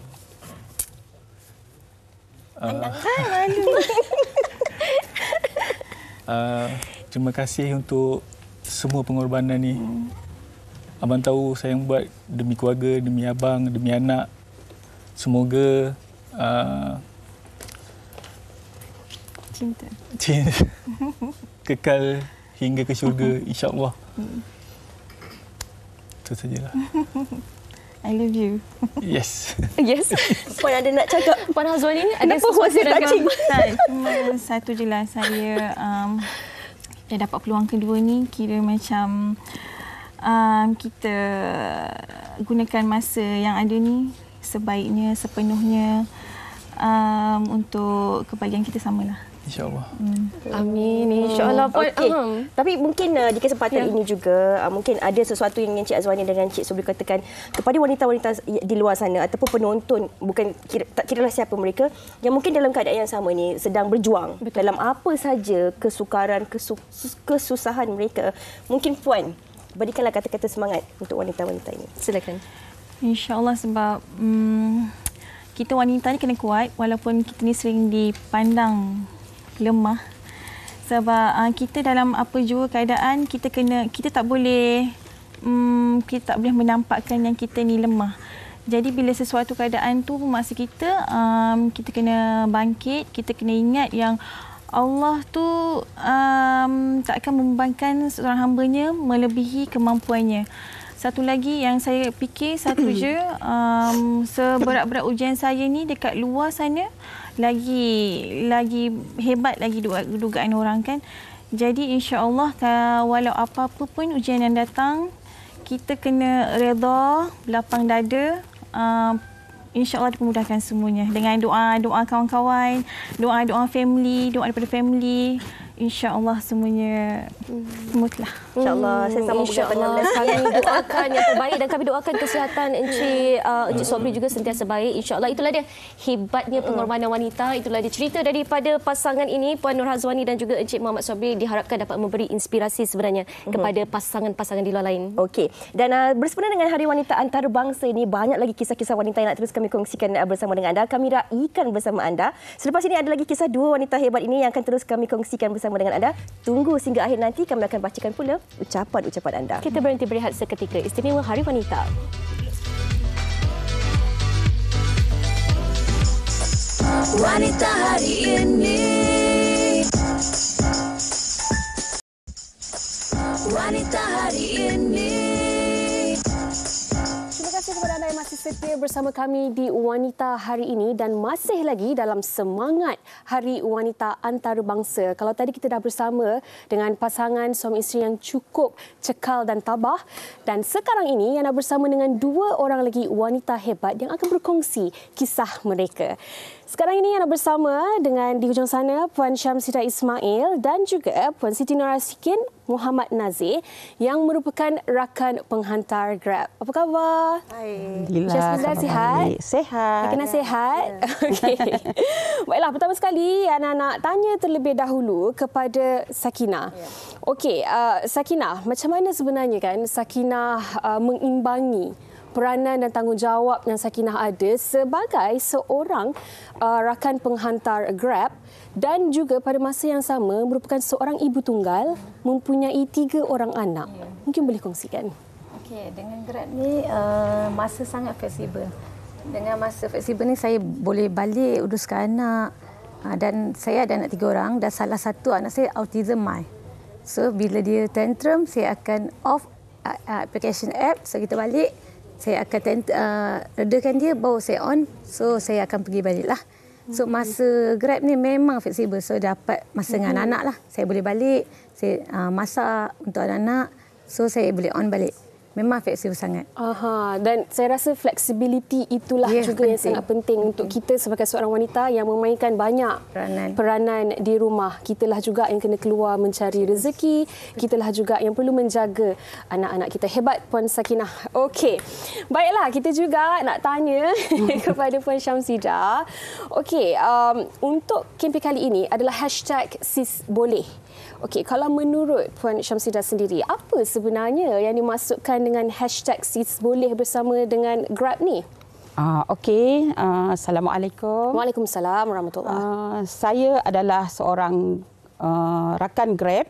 Terima kasih untuk semua pengorbanan ni. Abang tahu saya yang buat demi keluarga, demi abang, demi anak. Semoga cinta kekal hingga ke syurga, insya-Allah. Itu sajalah. I love you. Yes. Yes. Puan ada nak cakap? Puan Hazwani ni ada sesuatu nak cakap? Cuma satu je lah, saya dapat peluang kedua ni, kira macam kita gunakan masa yang ada ni sebaiknya, sepenuhnya untuk kebahagiaan kita samalah. InsyaAllah. Amin, insyaAllah. Okay. Tapi mungkin di kesempatan ini juga, mungkin ada sesuatu yang Cik Azwani dengan Cik Sobri katakan kepada wanita-wanita di luar sana ataupun penonton, bukan tak kiralah siapa mereka, yang mungkin dalam keadaan yang sama ni sedang berjuang. Betul. Dalam apa saja kesukaran, kesusahan mereka. Mungkin Puan, berikanlah kata-kata semangat untuk wanita-wanita ini. Silakan. InsyaAllah, sebab kita wanita ni kena kuat walaupun kita ni sering dipandang lemah. Sebab kita dalam apa jua keadaan kita tak boleh menampakkan yang kita ni lemah. Jadi bila sesuatu keadaan tu memaksa kita, kita kena bangkit, kita kena ingat yang Allah tu tak akan membebankan seorang hamba-Nya melebihi kemampuannya. Satu lagi yang saya fikir, satu je, seberat-berat ujian saya ni dekat luar sana, lagi hebat lagi dugaan orang kan. Jadi insya-Allah walau apa-apa pun ujian yang datang, kita kena redha, lapang dada. InsyaAllah dipermudahkan semuanya dengan doa kawan-kawan, doa family, doa daripada family. InsyaAllah semuanya smooth lah. InsyaAllah. Saya sama InsyaAllah. Kami doakan yang terbaik dan kami doakan kesihatan Encik Sobri juga sentiasa baik. InsyaAllah. Itulah dia hebatnya pengorbanan wanita. Itulah dia cerita daripada pasangan ini, Puan Nur Hazwani dan juga Encik Muhammad Sobri, diharapkan dapat memberi inspirasi sebenarnya kepada pasangan-pasangan di luar lain. Okey. Dan bersempena dengan Hari Wanita Antarabangsa ini, banyak lagi kisah-kisah wanita yang nak terus kami kongsikan bersama dengan anda. Kami raikan bersama anda. Selepas ini ada lagi kisah dua wanita hebat ini yang akan terus kami kongsikan bersama dengan anda. Tunggu sehingga akhir nanti, kami akan bacakan pula ucapan-ucapan anda. Kita berhenti berehat seketika. Istimewa Hari Wanita. Wanita hari ini. Wanita hari ini. Terima kasih kepada anda yang masih setia bersama kami di Wanita hari ini dan masih lagi dalam semangat Hari Wanita Antarabangsa. Kalau tadi kita dah bersama dengan pasangan suami isteri yang cukup cekal dan tabah, dan sekarang ini anda bersama dengan dua orang lagi wanita hebat yang akan berkongsi kisah mereka. Sekarang ini anda bersama dengan di hujung sana Puan Syamsidah Ismail dan juga Puan Siti Norasikin Muhammad Nazir yang merupakan rakan penghantar Grab. Apa khabar? Hai. Syamsidah sihat? Sehat. Kena sihat? Okey. Baiklah, pertama sekali Ana nak tanya terlebih dahulu kepada Sakinah. Okey, Sakinah, macam mana sebenarnya kan Sakinah mengimbangi peranan dan tanggungjawab yang Sakinah ada sebagai seorang rakan penghantar Grab dan juga pada masa yang sama merupakan seorang ibu tunggal, mempunyai 3 orang anak. Mungkin boleh kongsikan. Okey, dengan Grab ni masa sangat fleksibel. Dengan masa fleksibel ni saya boleh balik uruskan anak. Dan saya ada anak 3 orang dan salah satu anak saya autism mild. So bila dia tantrum, saya akan off application app. So kita balik, saya akan redakan dia, baru saya on. So saya akan pergi balik lah. So masa Grab ni memang fleksibel. So dapat masa dengan anak-anak lah. Saya boleh balik, saya masak untuk anak-anak. So saya boleh on balik. Memang fleksibel sangat. Aha, dan saya rasa flexibility itulah juga penting. Yang sangat penting untuk kita sebagai seorang wanita yang memainkan banyak peranan di rumah. Kitalah juga yang kena keluar mencari rezeki. Kitalah juga yang perlu menjaga anak-anak kita. Hebat Puan Sakinah. Okey. Baiklah, kita juga nak tanya kepada Puan Syamsidah. Okey, untuk kempen kali ini adalah #SisBoleh. Okey, kalau menurut Puan Syamsidah sendiri, apa sebenarnya yang dimasukkan dengan #SisBoleh bersama dengan Grab ni? Okey, Assalamualaikum. Waalaikumsalam warahmatullahi. Saya adalah seorang rakan Grab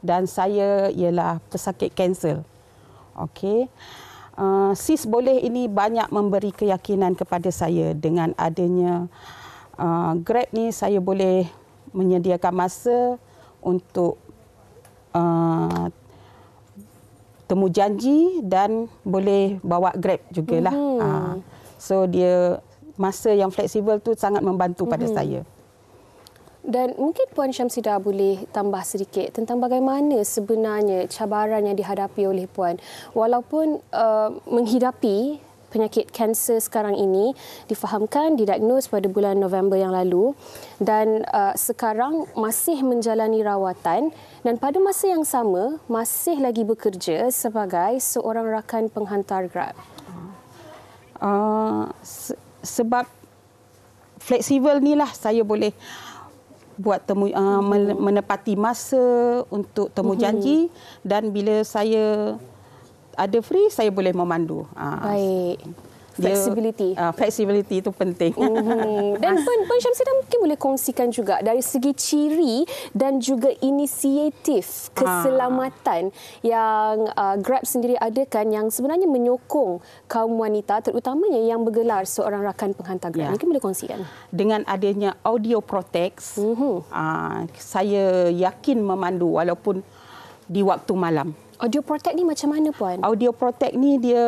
dan saya ialah pesakit kanser. Okey. SisBoleh ini banyak memberi keyakinan kepada saya. Dengan adanya Grab ni, saya boleh menyediakan masa untuk temu janji dan boleh bawa Grab jugalah. So dia masa yang fleksibel tu sangat membantu pada saya. Dan mungkin Puan Syamsidah boleh tambah sedikit tentang bagaimana sebenarnya cabaran yang dihadapi oleh Puan walaupun menghidapi penyakit kanser sekarang ini difahamkan, didiagnos pada bulan November yang lalu dan sekarang masih menjalani rawatan dan pada masa yang sama masih lagi bekerja sebagai seorang rakan penghantar Grab. Sebab fleksibel ni lah saya boleh buat menepati masa untuk temu janji dan bila saya ada free saya boleh memandu. Baik. Flexibility itu penting. Dan Puan Syamsidah mungkin boleh kongsikan juga dari segi ciri dan juga inisiatif keselamatan yang Grab sendiri adakan yang sebenarnya menyokong kaum wanita terutamanya yang bergelar seorang rakan penghantar Grab. Mungkin boleh kongsikan. Dengan adanya audio protect, saya yakin memandu walaupun di waktu malam. Audio protect ni macam mana Puan? Audio protect ni dia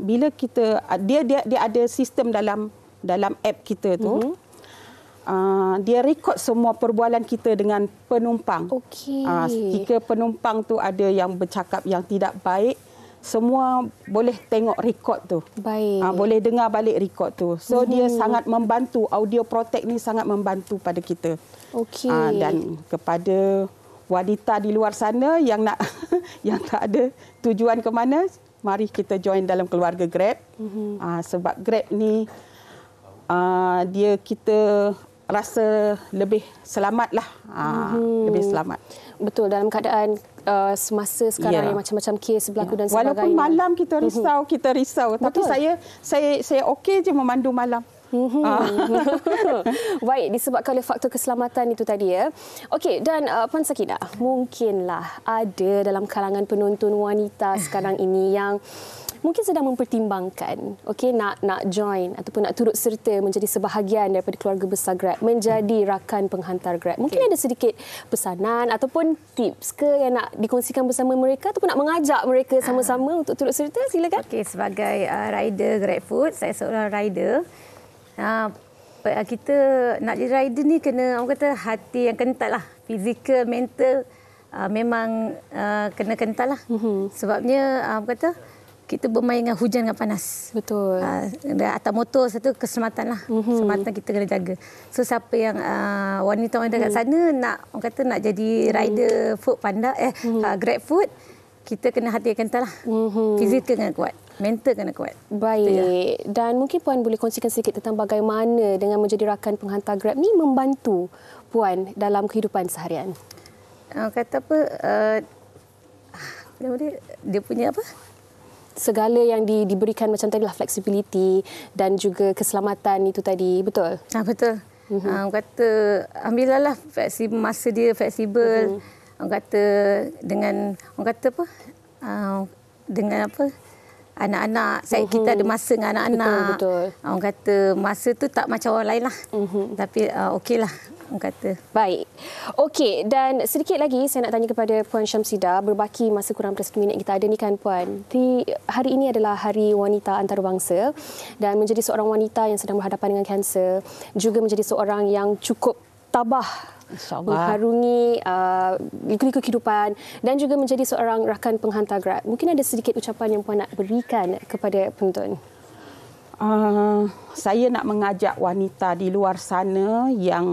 bila kita dia ada sistem dalam app kita tu. Dia rekod semua perbualan kita dengan penumpang. Jika penumpang tu ada yang bercakap yang tidak baik, semua boleh tengok rekod tu. Baik. Boleh dengar balik rekod tu. So dia sangat membantu, audio protect ni sangat membantu pada kita. Dan kepada wanita di luar sana yang nak yang tak ada tujuan ke mana, mari kita join dalam keluarga Grab. Sebab Grab ni dia kita rasa lebih selamat lah. Lebih selamat. Betul, dalam keadaan semasa sekarang yang macam-macam kes berlaku dan sebagainya. Walaupun malam kita risau. Tapi saya okey je memandu malam. Baik, disebabkan oleh faktor keselamatan itu tadi ya. Okey, dan Puan Sakinah, mungkinlah ada dalam kalangan penonton wanita sekarang ini yang mungkin sedang mempertimbangkan nak join ataupun nak turut serta menjadi sebahagian daripada keluarga besar Grab, menjadi rakan penghantar Grab. Mungkin ada sedikit pesanan ataupun tips ke yang nak dikongsikan bersama mereka ataupun nak mengajak mereka sama-sama untuk turut serta? Silakan. Okey, sebagai rider GrabFood, saya seorang rider. Kita nak jadi rider ni kena orang kata hati yang kental lah, fizikal, mental memang kena kental lah. Sebabnya orang kata kita bermain dengan hujan dengan panas. Betul. Atas motor satu keselamatan lah. Keselamatan kita kena jaga. So siapa yang wanita-wanita kat sana nak orang kata nak jadi rider food panda GrabFood, kita kena hati yang kental lah. Fizikal kena kuat. Mental kena kuat. Baik. Dan mungkin Puan boleh kongsikan sedikit tentang bagaimana dengan menjadi rakan penghantar Grab ni membantu Puan dalam kehidupan seharian. Kata apa? Dia punya apa? Segala yang diberikan macam tadi lah, flexibility dan juga keselamatan itu tadi. Betul? Betul. Kata ambillah masa dia fleksibel. Orang kata dengan orang kata apa? Dengan apa? Anak-anak, kita ada masa dengan anak-anak. Betul. Orang kata masa tu tak macam orang lain lah. Tapi okeylah. Orang kata. Baik. Okey, dan sedikit lagi saya nak tanya kepada Puan Syamsidah, berbaki masa kurang 10 minit kita ada ni kan Puan. Hari ini adalah Hari Wanita Antarabangsa dan menjadi seorang wanita yang sedang berhadapan dengan kanser, juga menjadi seorang yang cukup tabah mengharungi liku-liku kehidupan dan juga menjadi seorang rakan penghantar Grab. Mungkin ada sedikit ucapan yang Puan nak berikan kepada penonton. Saya nak mengajak wanita di luar sana yang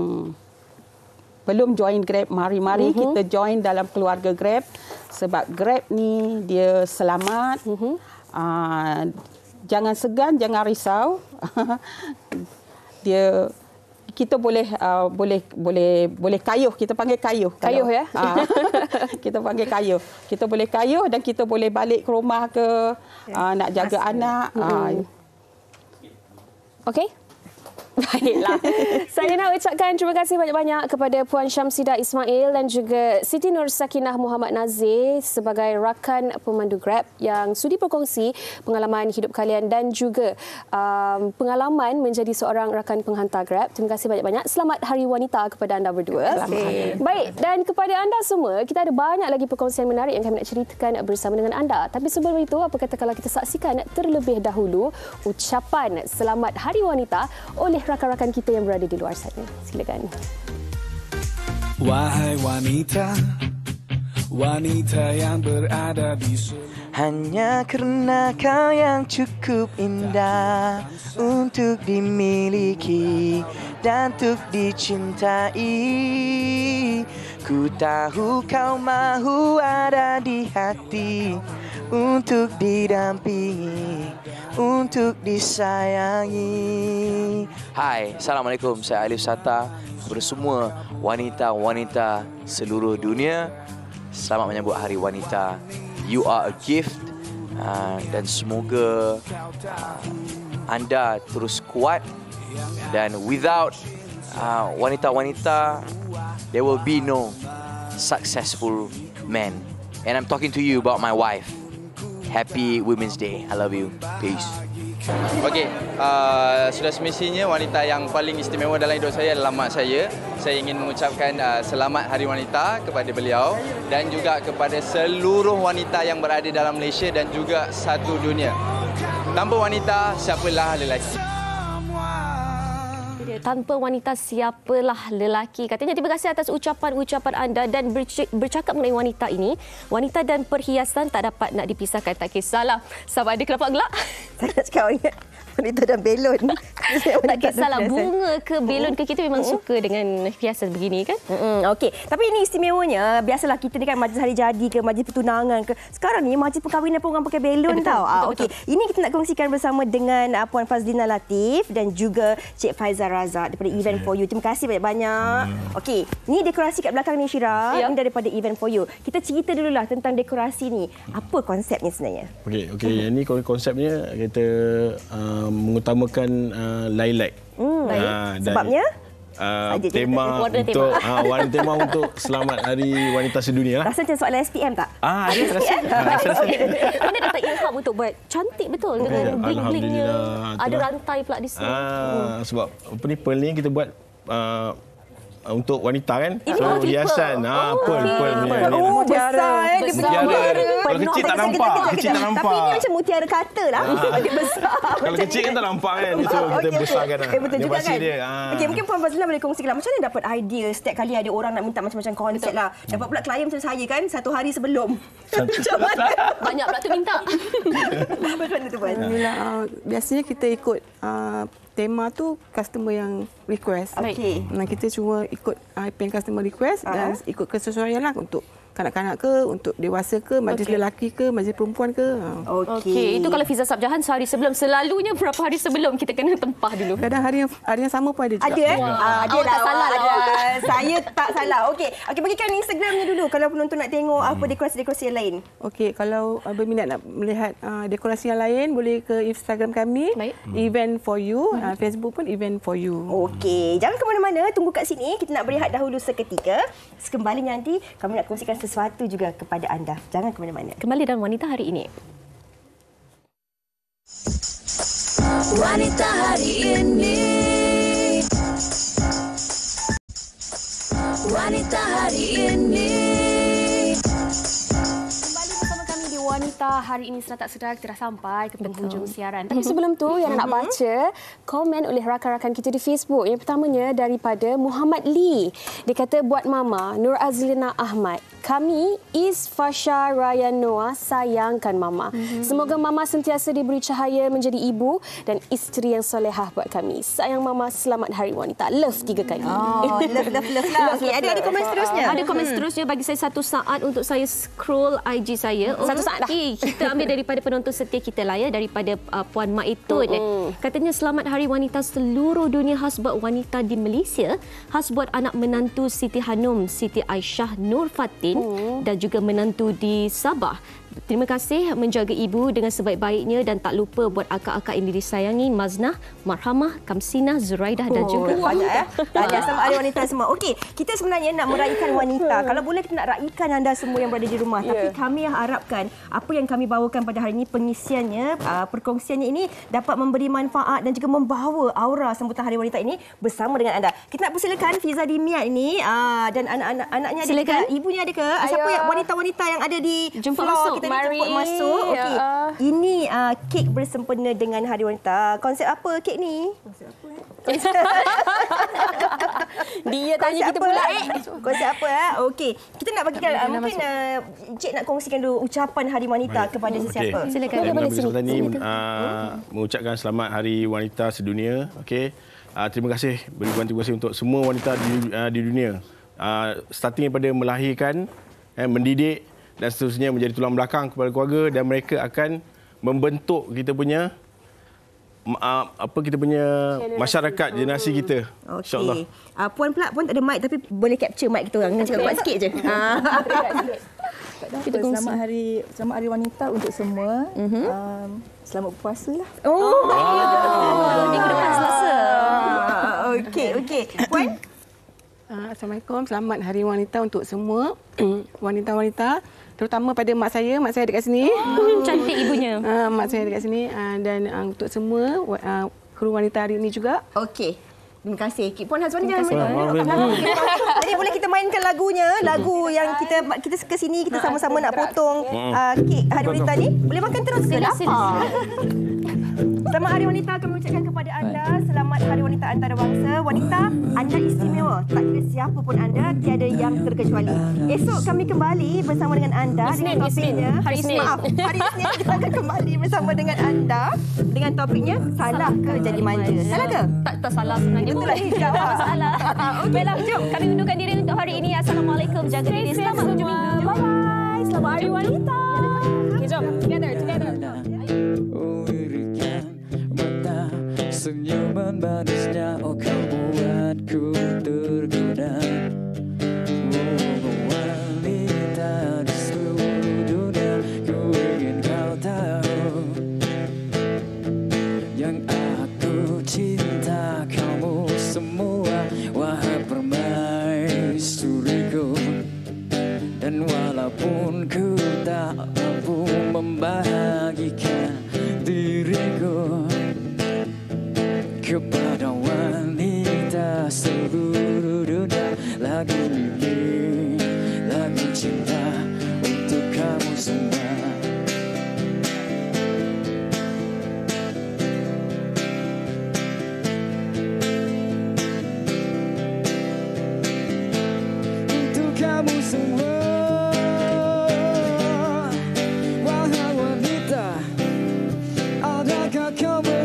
belum join Grab, mari-mari kita join dalam keluarga Grab sebab Grab ni dia selamat. Jangan segan, jangan risau. Kita boleh kayuh, kita panggil kayuh. Kayuh ya? Kita panggil kayuh. Kita boleh kayuh dan kita boleh balik ke rumah nak jaga anak. Okey? Baiklah. Saya nak ucapkan terima kasih banyak-banyak kepada Puan Syamsidah Ismail dan juga Siti Nur Sakinah Muhammad Nazir sebagai rakan pemandu Grab yang sudi berkongsi pengalaman hidup kalian dan juga pengalaman menjadi seorang rakan penghantar Grab. Terima kasih banyak-banyak. Selamat Hari Wanita kepada anda berdua. Baik, dan kepada anda semua, kita ada banyak lagi perkongsian menarik yang kami nak ceritakan bersama dengan anda. Tapi sebelum itu, apa kata kalau kita saksikan terlebih dahulu ucapan Selamat Hari Wanita oleh rakan-rakan kita yang berada di luar sana. Silakan. Wahai wanita, wanita yang berada di hanya karena kau yang cukup indah untuk dimiliki dan untuk dicintai. Ku tahu kau mahu ada di hati untuk didampingi, untuk disayangi. Hai, Assalamualaikum. Saya Alif Sata. Kepada semua wanita-wanita seluruh dunia, selamat menyambut Hari Wanita. You are a gift dan semoga anda terus kuat, dan without wanita-wanita there will be no successful men. And I'm talking to you about my wife. Happy Women's Day. I love you. Peace. Okey, sudah semestinya wanita yang paling istimewa dalam hidup saya adalah mak saya. Saya ingin mengucapkan selamat Hari Wanita kepada beliau dan juga kepada seluruh wanita yang berada dalam Malaysia dan juga satu dunia. Tanpa wanita, siapalah lelaki. Tanpa wanita, siapalah lelaki. Katanya terima kasih atas ucapan-ucapan anda dan bercakap mengenai wanita ini. Wanita dan perhiasan tak dapat nak dipisahkan. Tak kisahlah sama ada kelapa gelap. Saya nak cakap wanita dan belon. Tak kisahlah bunga ke belon ke, kita memang suka dengan hiasan begini kan. Okey, tapi ini istimewanya. Biasalah kita ni kan majlis hari jadi ke, majlis pertunangan ke. Sekarang ni majlis perkahwinan pun orang pakai belon tau. Okey, ini kita nak kongsikan bersama dengan Puan Fazlina Latif dan juga Cik Faizal Razak daripada Event for You. Terima kasih banyak-banyak. Okey, ni dekorasi kat belakang ni Syira. Ini daripada Event for You. Kita cerita dululah tentang dekorasi ni. Apa konsepnya sebenarnya? Okey, ini konsepnya kita mengutamakan lilac. Sebabnya? Tema untuk warna tema untuk Selamat Hari Wanita Sedunia. Rasa macam soalan SPM tak? Anda dapat ilham untuk buat cantik betul dengan bling-blingnya. Ada rantai pula di sini. Sebab pearl ni kita buat untuk wanita kan. Ini so hiasan pearl besar dia besar. Kalau kecil tak nampak, Tapi ini macam mutiara kata lah. Dia besar. Kalau kecil kan tak nampak kan. So kita besarkan lah. Betul juga kan. Okey, mungkin Puan Fazlina boleh kongsikan macam mana dapat idea setiap kali ada orang nak minta macam-macam konsep lah. Dapat pula klien macam saya kan satu hari sebelum. Macam mana? Banyak pula tu minta. Macam mana tu Puan? Biasanya kita ikut tema tu customer yang request. Okey. Kita cuma ikut apa yang customer request dan ikut kesesuaian lah untuk kanak-kanak ke, untuk dewasa ke, majlis lelaki ke, majlis perempuan ke. Okey, itu kalau Fiza Sabjahan sehari sebelum. Selalunya berapa hari sebelum kita kena tempah dulu? Kadang hari yang sama pun ada juga. Ada ada tak salah lah. Saya tak salah. Okey, bagikan Instagramnya dulu kalau penonton nak tengok apa dekorasi-dekorasi yang lain. Okey, kalau berminat nak melihat dekorasi yang lain boleh ke Instagram kami. Event for You. Facebook pun Event for You. Okey, jangan ke mana-mana, tunggu kat sini. Kita nak berehat dahulu seketika. Sekembali nanti kami nak kongsikan sesuatu juga kepada anda. Jangan ke mana-mana. Kembali dalam Wanita Hari Ini. Wanita Hari Ini. Wanita Hari Ini. Wanita Hari Ini sudah tak sedar kita dah sampai ke penghujung siaran. Tapi sebelum tu yang nak baca komen oleh rakan-rakan kita di Facebook. Yang pertamanya daripada Muhammad Lee. Dia kata buat Mama Nur Azlina Ahmad. Kami Fasha Raya Noah sayangkan Mama. Semoga Mama sentiasa diberi cahaya menjadi ibu dan isteri yang solehah buat kami. Sayang Mama, selamat Hari Wanita. Love 3 kali. Love lah. Okay, ada komen seterusnya. Ada komen seterusnya. Bagi saya 1 saat untuk saya scroll IG saya. 1 saat dah. Kita ambil daripada penonton setia kita lah ya, daripada Puan Maitun. Katanya selamat Hari Wanita seluruh dunia, khas buat wanita di Malaysia, khas buat anak menantu Siti Hanum, Siti Aisyah Nur Fatin dan juga menantu di Sabah. Terima kasih menjaga ibu dengan sebaik-baiknya dan tak lupa buat akak-akak yang disayangi, Maznah, Marhamah, Kamsinah, Zuraidah dan juga banyak Tahniah sama Hari Wanita semua. Okey, kita sebenarnya nak meraihkan wanita. Kalau boleh kita nak raikan anda semua yang berada di rumah. Tapi kami harapkan apa yang kami bawakan pada hari ini, pengisiannya, perkongsiannya ini dapat memberi manfaat dan juga membawa aura sambutan Hari Wanita ini bersama dengan anda. Kita nak persilakan Fiza Dimiat ini dan anak-anaknya ada ke? Ibunya ada ke? Siapa yang wanita-wanita yang ada di jumpa floor masuk? Kita jemput masuk. Okey. Ini kek bersempena dengan Hari Wanita. Konsep apa kek ni? Dia tanya kita pula. Konsep apa? Okey. Kita nak bagikan mungkin Cik nak kongsikan dulu ucapan Hari Wanita kepada sesiapa. Silakan. Saya mengambil kesempatan ini mengucapkan selamat Hari Wanita sedunia. Okey. Terima kasih, beribuan terima kasih untuk semua wanita di dunia. Starting daripada melahirkan, mendidik dan seterusnya menjadi tulang belakang kepada keluarga, dan mereka akan membentuk kita punya masyarakat, generasi kita. InsyaAllah. Puan pula, Puan tak ada mic tapi boleh capture mic kita orang. Cakap kuat sikit je. Selamat Hari Wanita untuk semua. Selamat berpuasa lah. Minggu depan Selasa. Okey. Puan? Assalamualaikum. Selamat Hari Wanita untuk semua wanita-wanita, terutama pada mak saya dekat sini. Cantik ibunya. Mak saya dekat sini, dan untuk semua kru wanita hari ini juga. Okey. Terima kasih. Puan Hazwani jangan main. Jadi boleh kita mainkan lagunya, lagu yang kita ke sini, kita sama-sama nak potong kek Hari Wanita ni. Boleh makan terus ke? Lapar. Selamat Hari Wanita kami ucapkan kepada anda. Selamat Hari Wanita Antarabangsa. Wanita, anda istimewa. Tak kira siapa pun anda, tiada yang terkecuali. Esok kami kembali bersama dengan anda dengan topiknya. Hari Isnin. Maaf, hari Isnin kita akan kembali bersama dengan anda dengan topiknya salah ke jadi manja. Salah ke? Tak salah sebenarnya. Betul lah ni. Tak salah. Baiklah, jom kami undurkan diri untuk hari ini. Assalamualaikum. Jaga diri. Selamat hujung minggu. Bye-bye. Selamat Hari Wanita. Okay, jom. Together. Senyuman manisnya, oh kau buatku tergoda. Wanita di seluruh dunia, ku ingin kau tahu. Yang aku cinta kamu semua, wahai permaisuriku. Dan walaupun ku tak mampu membahagikan diriku, kepada wanita seluruh dunia, lagu ini, lagu cinta untuk kamu semua. Untuk kamu semua, wahai wanita, adakah kamu